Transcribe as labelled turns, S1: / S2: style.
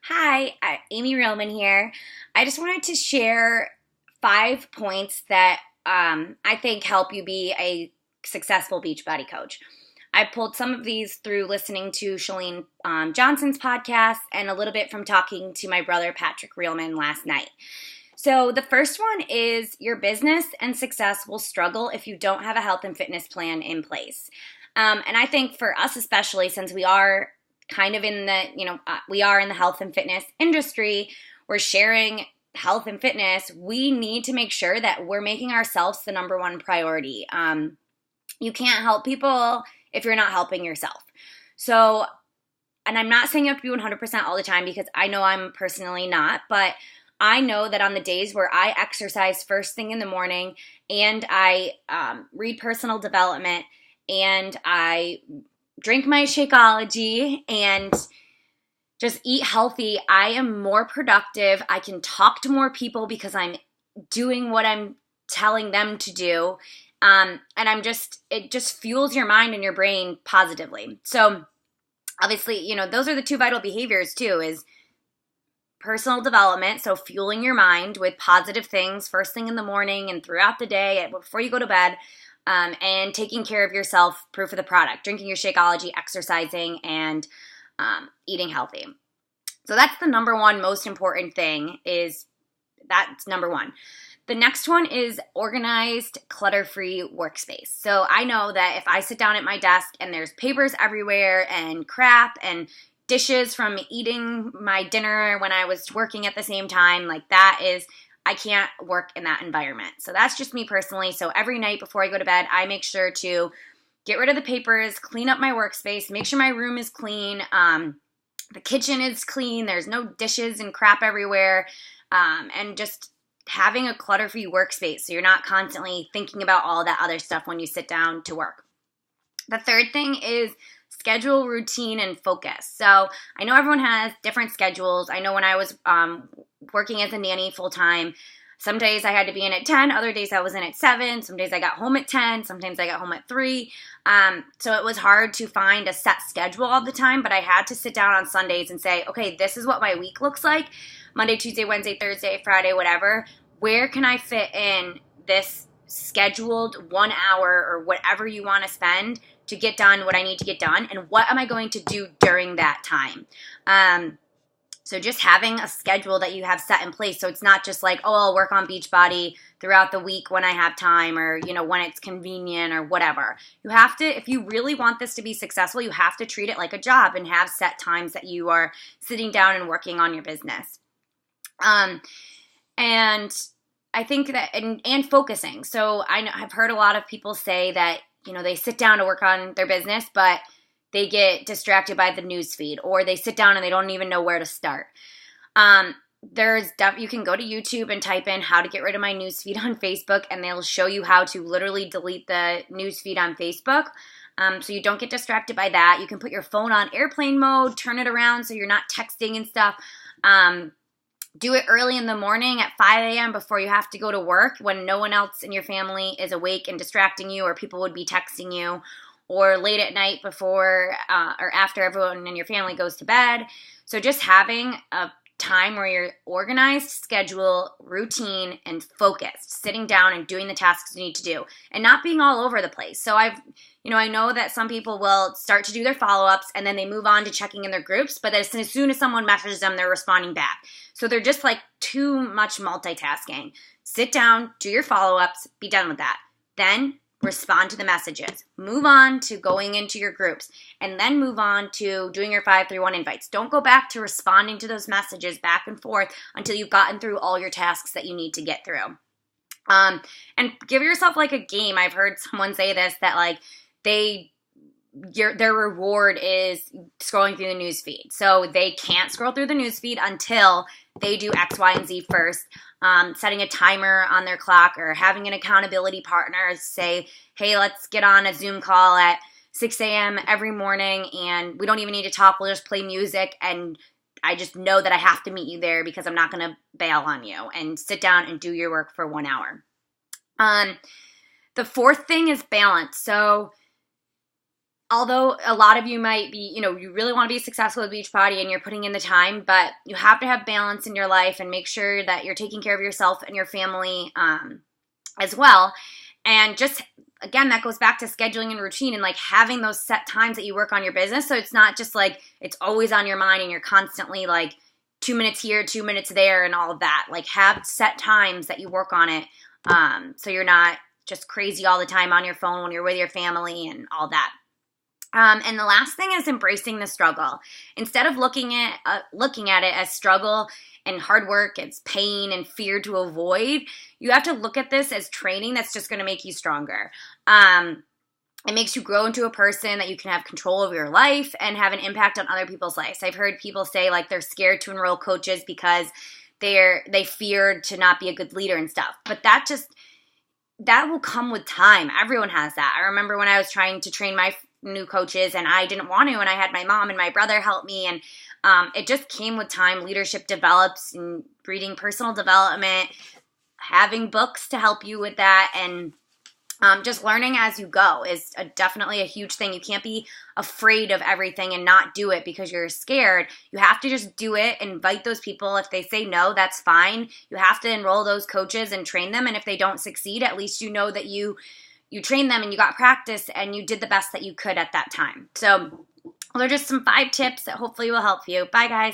S1: Hi, Amy Reelman here. I just wanted to share 5 points that I think help you be a successful Beachbody coach. I pulled some of these through listening to Shalene Johnson's podcast and a little bit from talking to my brother Patrick Reelman last night. So the first one is your business and success will struggle if you don't have a health and fitness plan in place. And I think for us especially, since we are kind of in we are in the health and fitness industry, we're sharing health and fitness, we need to make sure that we're making ourselves the number one priority. You can't help people if you're not helping yourself. So, and I'm not saying you have to be 100% all the time because I know I'm personally not, but I know that on the days where I exercise first thing in the morning and I read personal development and I drink my Shakeology and just eat healthy, I am more productive. I can talk to more people because I'm doing what I'm telling them to do. And it just fuels your mind and your brain positively. So obviously, those are the two vital behaviors too, is personal development. So fueling your mind with positive things first thing in the morning and throughout the day before you go to bed. And taking care of yourself, proof of the product, drinking your Shakeology, exercising, and eating healthy. So that's the number one most important thing that's number one. The next one is organized, clutter-free workspace. So I know that if I sit down at my desk and there's papers everywhere and crap and dishes from eating my dinner when I was working at the same time, I can't work in that environment. So that's just me personally. So every night before I go to bed, I make sure to get rid of the papers, clean up my workspace, make sure my room is clean, the kitchen is clean, there's no dishes and crap everywhere, and just having a clutter-free workspace so you're not constantly thinking about all that other stuff when you sit down to work. The third thing is schedule, routine, and focus. So I know everyone has different schedules. I know when I was working as a nanny full-time, some days I had to be in at 10, other days I was in at 7, some days I got home at 10, sometimes I got home at 3. So it was hard to find a set schedule all the time, but I had to sit down on Sundays and say, okay, this is what my week looks like. Monday, Tuesday, Wednesday, Thursday, Friday, whatever. Where can I fit in this scheduled 1 hour or whatever you want to spend to get done what I need to get done, and what am I going to do during that time? So just having a schedule that you have set in place, so it's not just like, oh, I'll work on Beachbody throughout the week when I have time, or when it's convenient or whatever. You have to, if you really want this to be successful, you have to treat it like a job and have set times that you are sitting down and working on your business. And I think that, and focusing. So I've heard a lot of people say that, they sit down to work on their business, but they get distracted by the news feed, or they sit down and they don't even know where to start. You can go to YouTube and type in how to get rid of my news feed on Facebook, and they'll show you how to literally delete the news feed on Facebook. So you don't get distracted by that. You can put your phone on airplane mode, turn it around so you're not texting and stuff. Do it early in the morning at 5 a.m. before you have to go to work, when no one else in your family is awake and distracting you, or people would be texting you, or late at night before or after everyone in your family goes to bed. So just having a time where you're organized, schedule, routine, and focused, sitting down and doing the tasks you need to do, and not being all over the place. So I know that some people will start to do their follow-ups and then they move on to checking in their groups, but as soon as someone messages them, they're responding back. So they're just too much multitasking. Sit down, do your follow-ups, be done with that. Then respond to the messages. Move on to going into your groups, and then move on to doing your 531 invites. Don't go back to responding to those messages back and forth until you've gotten through all your tasks that you need to get through. And give yourself a game. I've heard someone say this, that their reward is scrolling through the news feed. So they can't scroll through the news feed until they do X, Y, and Z first. Setting a timer on their clock, or having an accountability partner say, hey, let's get on a Zoom call at 6 a.m. every morning, and we don't even need to talk. We'll just play music, and I just know that I have to meet you there because I'm not going to bail on you, and sit down and do your work for 1 hour. The fourth thing is balance. So although a lot of you might be, you really want to be successful with Beachbody and you're putting in the time, but you have to have balance in your life and make sure that you're taking care of yourself and your family as well. And just, again, that goes back to scheduling and routine and like having those set times that you work on your business. So it's not just like it's always on your mind and you're constantly like 2 minutes here, 2 minutes there and all of that. Like have set times that you work on it, so you're not just crazy all the time on your phone when you're with your family and all that. And the last thing is embracing the struggle. Instead of looking at it as struggle and hard work, it's pain and fear to avoid, you have to look at this as training that's just going to make you stronger. It makes you grow into a person that you can have control over your life and have an impact on other people's lives. I've heard people say like they're scared to enroll coaches because they feared to not be a good leader and stuff. But that will come with time. Everyone has that. I remember when I was trying to train my new coaches and I didn't want to, and I had my mom and my brother help me, and it just came with time. Leadership develops, and reading personal development, having books to help you with that, and just learning as you go is definitely a huge thing. You can't be afraid of everything and not do it because you're scared. You have to just do it. Invite those people. If they say no, that's fine. You have to enroll those coaches and train them, and if they don't succeed, at least you know that you trained them and you got practice and you did the best that you could at that time. So those are just some 5 tips that hopefully will help you. Bye, guys.